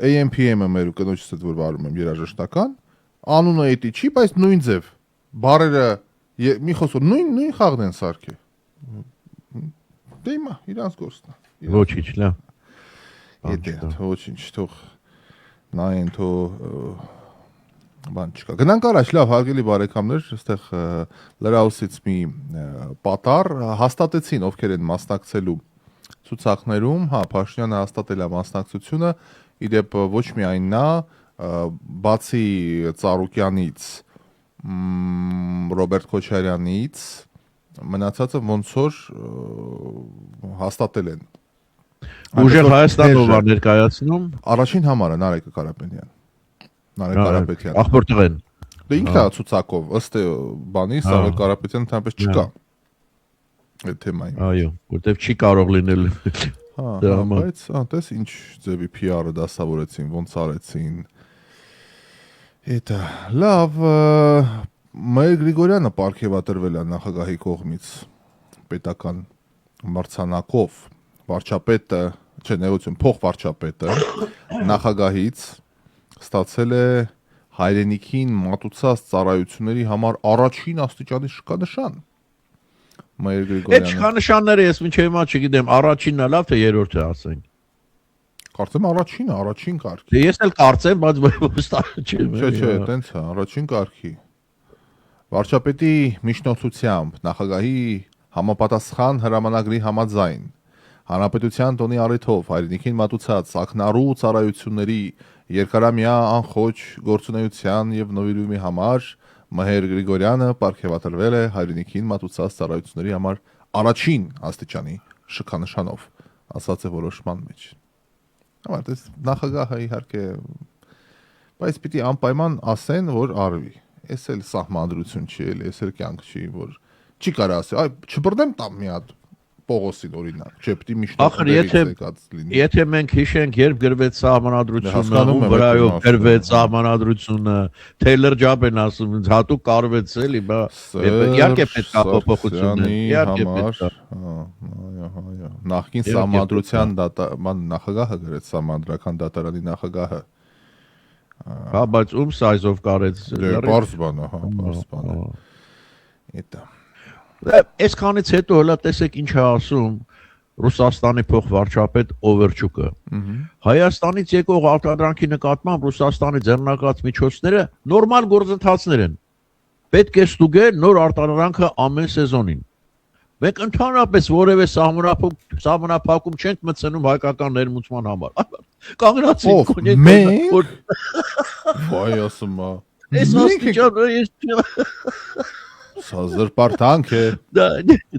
AMPM-ը մեր ու կնոջս հետ որ վարում եմ երաժշտական, անունը էդի չի, բայց նույն ձև։ Բարերը մի խոսքով նույն խաղն են սարքել։ Դե հիմա իրանց գործն է։ Ոչինչ լավ։ Եթե ոչինչ թող նայեն թո բան չկա։ Գնանք առաջ, լավ, հարգելի բարեկամներ, այստեղ լրահոսից մի պատառ հաստատեցին, ովքեր են մասնակցելու ցուցակներում, հա, Փաշինյանը հաստատել է մասնակցությունը, իդեպ ոչ միայն նա, բացի Ծառուկյանից, Ռոբերտ Քոչարյանից, մնացածը ոնց որ հաստատել են։ Ուժեղ Հայաստանով է ներկայացնում։ Առաջին համարը Նարեկը Կարապետյան։ Նարեկ Կարապետյան։ Ախպոր տղեն։ Դե ինքն է ցուցակով, ըստ բանի, Սամվել Կարապետյանը այնպես չկա։ Այդ թեմային։ Այո, որտեվ չի կարող լինել։ Հա, բայց տես ինչ ձևի PR-ը դասավորեցին, ոնց արեցին։ Էտա, լավ, Մայր Գրիգորյանը պարգևատրվել է նախագահի կողմից պետական մրցանակով, վարչապետը, չէ, ներողություն, փոխվարչապետը նախագահից ստացել է հայրենիքին մատուցած ծառայությունների համար առաջին աստիճանի շքանշան։ Մայր Գրիգորյանը։ Այդ շքանշանները ես մինչև հիմա չգիտեմ, առաջինն է լավ թե երրորդը ասենք։ Կարծեմ առաջինը, առաջին կարգի։ Դե ես էլ կարծեմ, բայց վստահ չեմ։ Չէ, տենց է, առաջին կարգի։ Վարչապետի միջնորդությամբ նախագահի համապատասխան հրամանագրի համաձայն Հանրապետության տոնի առիթով հայրենիքին մատուցած ակնառու ծառայությունների երկարամյա անխոչ գործունեության եւ նվիրումի համար Մհեր Գրիգորյանը պարգևատրվել է հայրենիքին մատուցած ծառայությունների համար առաջին աստիճանի շքանշանով, ասած է որոշման մեջ։ Համարպես նախագահը իհարկե, բայց պիտի անպայման ասեն, որ արվի։ Էս էլ սահմանադրություն չի, էս էլ կյանք չի, որ չի կարա ասի, այ չբռնեմ տամ մի հատ Պողոսին օրինակ, չէ, պիտի միշտ եկած լինի։ Եթե մենք հիշենք, երբ գրվեց սահմանադրությունը, ում վրայով գրվեց սահմանադրությունը, Թեյլեր Ջաբեն ասում, հատուկ կարվեց էլի, բա իհարկե պետք է փոփոխություններ, իհարկե պետք է։ Այո, նախկին սահմանադրության նախագահը գրեց սահմանադրական դատարանի նախագահը։ Հա, բայց ում սայզով կարեց։ Բարձ բան է, հա, բարձ բան է։ Էտա Այսքանից հետո հələ տեսեք ինչ է ասում Ռուսաստանի փոխվարչապետ Օվերչուկը։ Հայաստանից եկող արտադրանքի նկատմամբ Ռուսաստանի ձեռնարկած միջոցները նորմալ գործընթացներ են։ Պետք է ստուգել նոր արտադրանքը ամեն սեզոնին։ Մենք ընդհանրապես որևէ սահմանափակում չենք մտցնում հայկական ներմուծման համար։ Կանգնացինք կոնյակ։ Վայ ասում է։ Այս աստիճան Սա զրպարտանք է։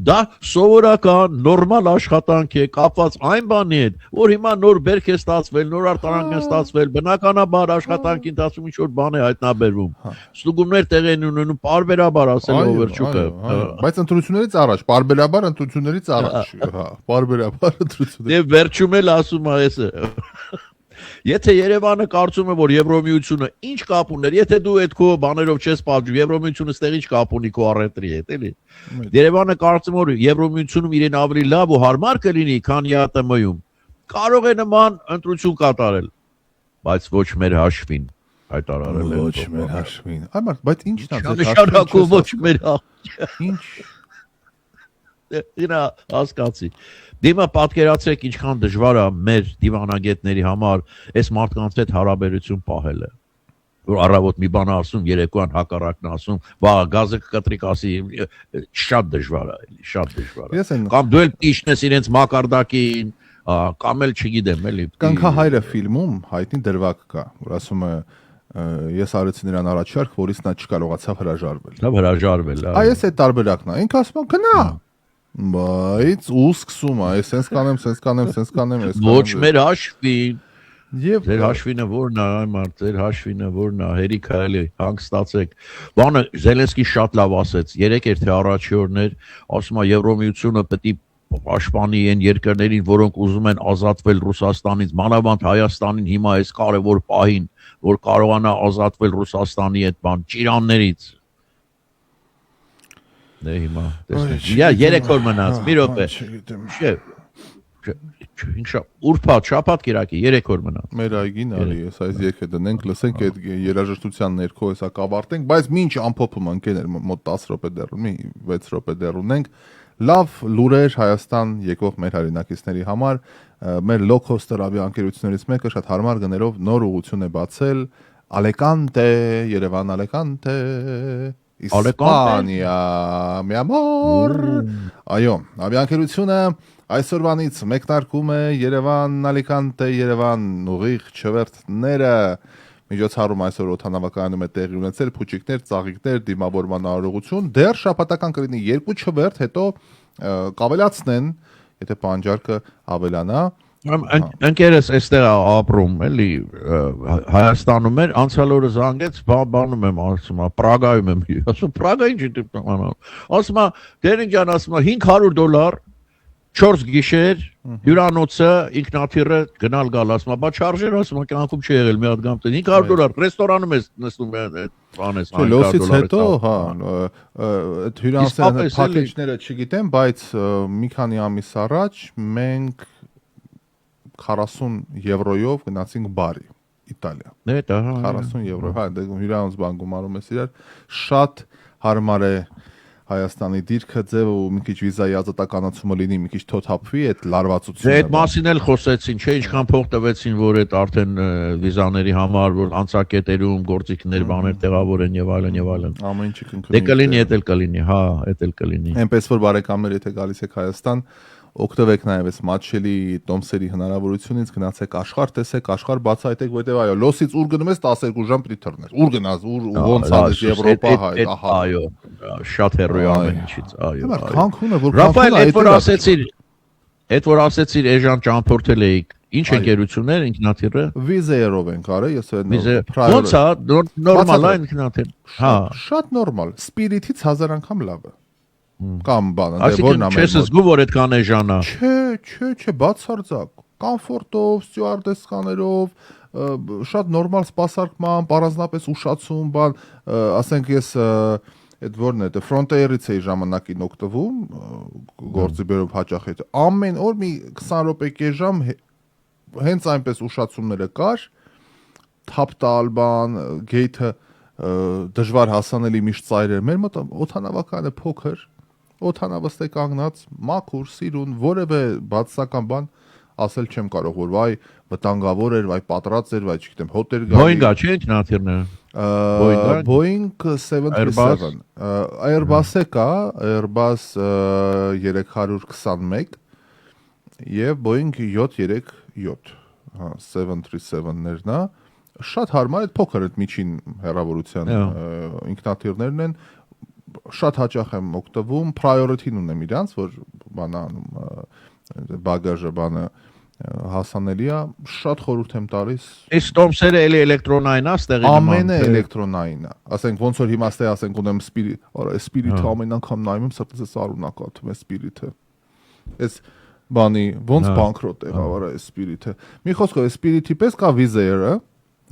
Դա սովորական, նորմալ աշխատանք է, կապված այն բանի հետ, որ հիմա նոր բերք է ստացվել, նոր արտադրանք է ստացվել, բնականաբար աշխատանքի ընթացքում ինչ-որ բան է հայտնաբերվում։ Ստուգումներ տեղի են ունենում, պարբերաբար ասել Օվերչուկը։ Բայց ընտրություններից առաջ, պարբերաբար ընտրություններից առաջ, հա, պարբերաբար ընտրություններից։ Եվ վերջում էլ ասում է էսը։ Եթե Երևանը կարծում է, որ Եվրոմիությունը ինչ կապ ուներ, եթե դու այդ քո բաներով չես պատժում, Եվրոմիությունը ստեղ ինչ կապ ունի քո առևտրի հետ, էլի։ Երևանը կարծում է, որ Եվրոմիությունում իրեն ավելի լավ ու հարմար կլինի, քան ԵԱՏՄ-ում։ Կարող է նման ընտրություն կատարել։ բայց ոչ մեր հաշվին հայտարարել են։ Ոչ մեր հաշվին։ Այ մարդ, բայց ի՞նչն է ձեր նշանակում ոչ մեր հաշվին։ Ինչ։ Իրա հասկացի։ Դիմա պատկերացրեք ինչքան դժվար է մեր դիվանագետների համար այս մարդկանց հետ հարաբերություն պահելը։ Որ առավոտ մի բան ասում, երեկոյան հակառակն ասում, բա գազը կտրիկ ասի, շատ դժվար է, շատ դժվար է։ Կամ դու էլ իջնես իրենց մակարդակին, կամ էլ չգիտեմ, էլի։ Կնքահայրը ֆիլմում հայտնի դրվագ կա, որ ասում է ես արեցի նրան առաջարկ, որից նա չկարողացավ հրաժարվել։ Լավ հրաժարվել, հա։ Այս է տարբերակն է։ Ինքը ասում է գնա։ Բայց ու սկսում է, սենց կանեմ, Ոչ մեր հաշվին։ Եվ ձեր հաշվինը որն է, այ մարդ, ձեր հաշվինը որն է, հերիք էլի, հանգստացեք։ Բանը Զելենսկի շատ լավ ասեց, 3 էր թե առաջի օրներ, ասում է Եվրոմիությունը պետք է պաշտպանի այն երկրներին, որոնք ուզում են ազատվել Ռուսաստանից, մանավանդ Հայաստանին հիմա այս կարևոր պահին, որ կարողանա ազատվել Ռուսաստանի այդ բան ճիրաններից։ Դե հիմա, տեսնեք, 3 օր մնաց, մի րոպե։ Ինչա, ուրբաթ, շաբաթ, կիրակի 3 օր մնաց։ Մեր այգին արի, ես այս եկե դնենք, լսենք այդ երաժշտության ներքո հեսա կավարտենք, բայց ինչ ամփոփում ընկերներ, մոտ 10 րոպե դեռ ունի, 6 րոպե դեռ ունենք։ Լավ լուրեր Հայաստան եկող մեր հայրենակիցների համար, մեր low-cost ավիաընկերություններից մեկը շատ հարմար գներով նոր ուղղություն է բացել Alicante, Երևան Alicante, Իսպանիա, մի ամոր։ Այո, ավիաընկերությունը այսօրվանից մեկնարկում է Երևան Alicante, Երևան ուղիղ չվերթները։ Միջոցառում այսօր օդանավակայանում է տեղի ունեցել, փուչիկներ, ծաղիկներ, դիմավորման արարողություն, դեռ շաբաթական կլինի 2 չվերթ, հետո կավելացնեն, եթե պանջարկը ավելանա։ Ընկերս այստեղ ապրում, էլի Հայաստանում էր, անցյալ օրը զանգեց, բանում եմ, ասում, Պրագայում եմ, ասում, Պրագա ինչ է անալ։ Ասում, դերին ջան, ասում, $500 4 գիշեր հյուրանոցը ինքնաթիռը գնալ գալ, ասում, բա չարժեր, ասում, կյանքում չի եղել մի հատ գամ $500 ռեստորանում ես նստում բանես $500 հետո, հա, այդ հյուրանոցի փակեջները չգիտեմ, բայց մի քանի ամիս առաջ մենք 40 եվրոյով գնացինք բարի Իտալիա։ Դա 40 եվրո, հա, հյուրանոց բան գումարում ես իրար, շատ հարմար է Հայաստանի դիրքը ձևը ու մի քիչ վիզայի ազատականացումը լինի, մի քիչ թոթափվի այդ լարվածությունը։ Այդ մասին էլ խոսեցին, չէ, ինչքան փող տվեցին, որ այդ արդեն վիզաների համար, որ անցակետերում գործիքներ, բաներ տեղավորեն եւ այլն եւ այլն։ Ամեն ինչը կընկնի։ Դե կլինի, էդ էլ կլինի, հա, էդ էլ կլինի։ Այնպես որ բարեկամներ, եթե գալիս եք Հայաստան, օգտվեք նաև այս մատչելի տոմսերի հնարավորությունից, գնացեք աշխարհ, տեսեք աշխարհ, բացահայտեք, որտեվ այո, լոսից ուր գնում ես 12 ժամ պրիթերներ։ Ուր գնաս, ուր ոնց ադես Եվրոպա հայ, ահա։ Այո, շատ հեռու ամեն ինչից, այո։ Քանքունը, որ Ռաֆայել, այդ որ ասեցիր, էժան ճամփորդել էիք, ինչ ընկերություններ ինքնաթիռը։ Վիզերով ենք արել, ես ոնց է, նորմալ է ինքնաթիռ։ Հա, շատ նորմալ, Spirit-ից 1000 անգամ լավ է։ Կամ բանը, դե որն է։ Չես զգում, որ այդքան էժան է։ Չէ, բացարձակ, կոմֆորտով, ստյուարդեսկաներով, շատ նորմալ սպասարկման, առանձնապես ուշացում, բան, ասենք ես այդ որն է, դե Frontier-ից էի ժամանակին օգտվում, գործի բերով հաճախ հետ։ Ամեն օր մի 20 րոպե ժամ հենց այնպես ուշացումները կար, թափ տալ բան, գեյթը դժվար հասանելի միշտ ծայր էր։ Մեր մոտ օդանավակայանը փոքր, օդանավստե կանգնած, մաքուր, սիրուն, որևէ բացասական բան ասել չեմ կարող, որ վայ վտանգավոր էր, վայ պատրած էր, վայ չգիտեմ, հոտ էր գալի։ Boeing-ա չէ ինքնաթիռը։ Boeing 737, Airbus-ը կա, Airbus 321 եւ Boeing 737, հա, 737-ներն է, շատ հարմար է, փոքր է միջին հեռավորության ինքնաթիռներն են, շատ հաճախ եմ օգտվում, priority-ն ունեմ իրանց, որ բանը անում բագաժը բանը հասանելի է, շատ խորհուրդ եմ տալիս։ Այս տոմսերը էլի էլեկտրոնային է, ստեղի նման։ Ամենը էլեկտրոնային է։ Ասենք ոնց որ հիմա ստե ասենք ունեմ Spirit-ը ամեն անգամ նայում եմ, սրտս արունակաթում է Spirit-ը։ Այս բանի ոնց բանկրոտ եղավ այս Spirit-ը։ Մի խոսքով Spirit-ի պես կա Wizz-Air-ը,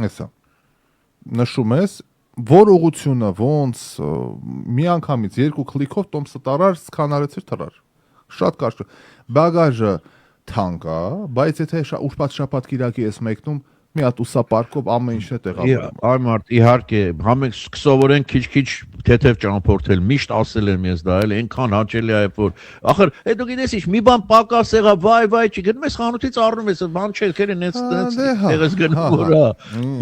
հեսա։ Նշում ես որ ուղությունը ոնց մի անգամից երկու քլիկով տոմսը տարար, սկանարեցիր թռար։ Շատ կարճ։ Բագաժը թանկ է, բայց եթե ուրբաթ շաբաթ կիրակի ես մեկնում, մի հատ ուսապարկով ամեն ինչն է տեղավորում։ Այ մարդ իհարկե, համենք սկսովորեն քիչ-քիչ թեթև ճամփորդել, միշտ ասել եմ ես դա, էլ այնքան հաճելի է, որ ախր, դու գիտես ինչ, մի բան պակաս եղա, վայ, չի, գնում ես խանութից առնում ես, բան չէ, քերեն էս տեղես գնում որա։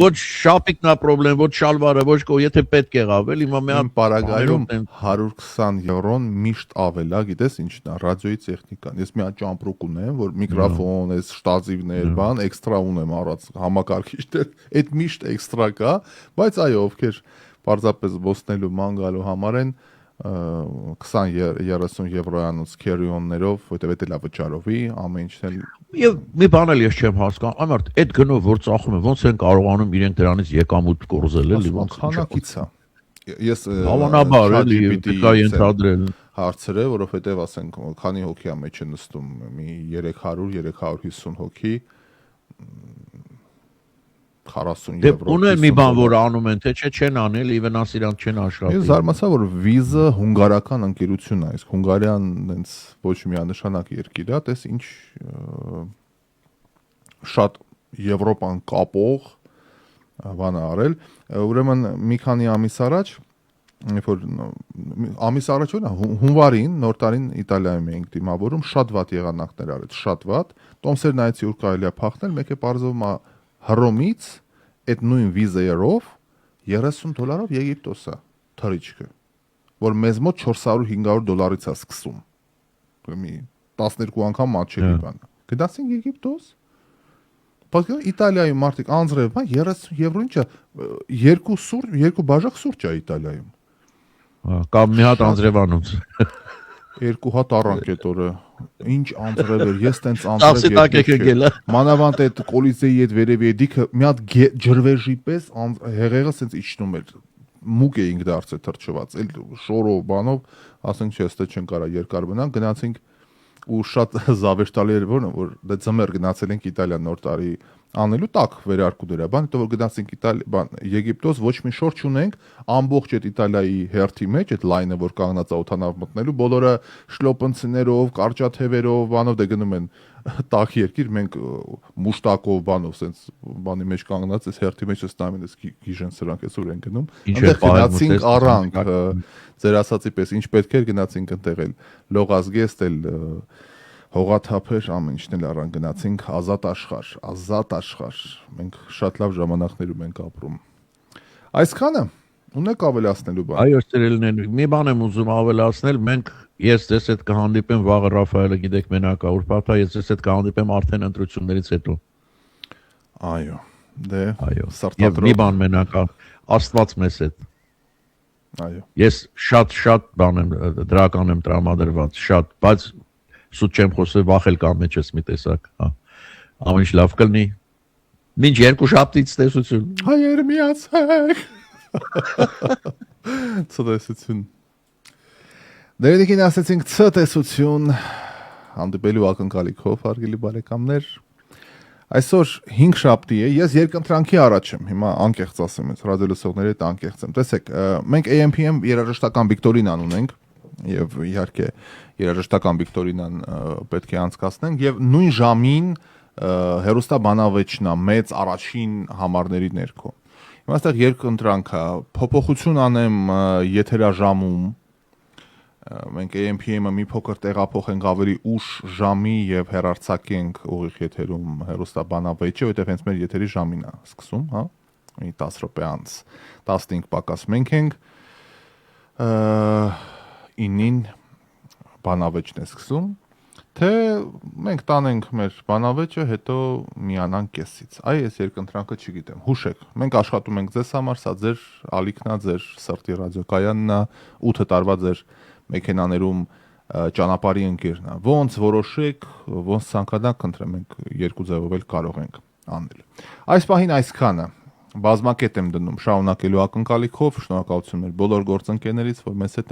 Ոչ շապիկն է խնդրեմ, ոչ շալվարը, ոչ եթե պետք եղավ, էլ հիմա մի հատ պարագայում 120 եվրոն միշտ ավել է, գիտես ինչն է, ռադիոյի տեխնիկան։ Ես մի հատ ճամպրուկ ունեմ, որ միկրոֆոն, այս շտազիվներ, բան, էքստրա ունեմ առած համակարգիչներ, այդ միշտ էքստրա կա, բայց այո, ովքեր պարզապես ոսնելու ման գալու համար են 20-30 եվրոյանոց քերիոններով, որտեղ դա վճարովի, ամեն ինչն էլ Եվ մի բան էլ ես չեմ հասկանում, այ մարդ, այդ գնով որ ծախում են, ոնց են կարողանում իրենք դրանից եկամուտ կորզել, էլի ոնց քանակից է։ Ես հավանաբար էլի պետք է ենթադրել հարցրել, որովհետև ասենք քանի հոգի է մեջ է նստում, մի 300-350 հոգի 40 Դե եվրո։ ունեն մի բան որ անում են, թե չեն անել, իվենաս իրանք չեն աշխատի։ Ես զարմացա, որ Վիզը հունգարական ընկերություն է, իսկ Հունգարիան այնց ոչ միանշանակ երկիր է, տես ինչ շատ Եվրոպան կապող բան է արել։ Ուրեմն մի քանի ամիս առաջ, երբ որ ամիս առաջ հունվարին, նոր տարին Իտալիայում էինք դիմավորում, շատ վատ եղանակներ արեց, շատ վատ։ Տոմսեր նայեցի ուր կարելի է փախնել, մեկ է պարզվում է Հռոմից այդ նույն վիզերով $30 Եգիպտոս է թռիչքը, որ մեզ մոտ $400-500 է սկսում։ Մի 12 անգամ մատչելի բան։ Գնացինք Եգիպտոս։ Բայց Իտալիայում մարդիկ անձրև, 30 եվրո ինչա, երկու բաժակ սուրճ է Իտալիայում։ Կամ մի հատ անձրևանոց։ Երկու հատ առանք այդ օրը։ Ինչ անձրև էր, ես տենց Տաքսի տակ եք եկել, մանավանդ այդ Կոլիզեի այդ վերևի դիքը մի հատ ջրվեժի պես հեղեղը սենց իջնում էր։ Մուկ էինք դարձել թրջված, էլ շորով բանով, ասենք չէ, ստե չեն կարա երկար բնան, գնացինք ու շատ զավեշտալի էր որ դե ձմեռ գնացել ենք Իտալիա նոր տարի անելու տակ վերարկու դրա բան, հետո որ գնացինք Եգիպտոս ոչ մի շոր չունենք, ամբողջ այդ Իտալիայի հերթի մեջ այդ լայնը որ կանգնած է օթանավ մտնելու, բոլորը շլոպնցիներով, կարճաթևերով, բանով դե գնում են տակ երկիր, մենք մուշտակով բանով սենց բանի մեջ կանգնած այս հերթի մեջ ստամին էս գիժեն սրանք էս ուր են գնում, այնտեղ գնացինք առանք, ձեր ասացի պես ինչ պետք էր գնացինք ընտեղ էլ լողազգեստ էլ հողաթափեր ամեն ինչն էլ առան գնացինք ազատ աշխարհ մենք շատ լավ ժամանակներում ենք ապրում այսքանը ունեք ավելացնելու բան այո սիրելիներ մի բան եմ ուզում ավելացնել մենք ես ձեզ հետ կհանդիպեմ վաղը Ռաֆայելը գիտեք մենակ է ուրբաթ ես ձեզ հետ կհանդիպեմ արդեն ընտրություններից հետո այո դե այո սարտադրող մի բան մենակ է Աստված մեզ հետ այո ես շատ բան եմ դրական եմ տրամադրված շատ բայց Սուտ չեմ խոսել վախել կամ մեջս մի տեսակ, հա։ Ամեն ինչ լավ կլինի։ Մինչ երկու շաբթից տեսություն։ Հայեր միացեք։ Ցտեսություն։ Դերեկին ասեցինք ցտեսություն հանդիպելու ակնկալիքով հարգելի բարեկամներ։ Այսօր 5 շաբթի է, ես երկընտրանքի առաջ եմ, հիմա անկեղծ ասեմ, ես ռադիոլսողների հետ անկեղծ եմ։ Տեսեք, մենք AMPM երաժշտական վիկտորինան ունենք եւ իհարկե երաժշտական վիկտորինան պետք է անցկացնենք եւ նույն ժամին հերոստաբանավեճն է մեծ առաջին համարների ներքո։ Հիմա այստեղ երկընտրանքա փոփոխություն անեմ եթերաժամում մենք AMPM-ը մի փոքր տեղափոխենք ավելի ուշ ժամի եւ հեռարձակենք ուղիղ եթերում հերոստաբանավեճը, որտեղ հենց մեր եթերի ժամին է սկսում, հա, մի 10 րոպե անց 15 պակաս մենք ենք 9-ին բանավեճն է սկսում, թե մենք տանենք մեր բանավեճը, հետո միանանք կեսից։ Այ ես երկընտրանքը չգիտեմ, հուշեք, մենք աշխատում ենք ձեզ համար, սա ձեր ալիքն է, ձեր սրտի ռադիոկայանն է, 8 տարվա ձեր մեքենաներում ճանապարհի ընկերն է։ Ոնց որոշեք, ոնց ցանկանաք, խնդրեմ, մենք երկու ձևով էլ կարող ենք անել։ Այս պահին այսքանը բազմակետ եմ դնում շարունակելու ակնկալիքով, շնորհակալություն մեր բոլոր գործընկերներից, որ մեզ հետ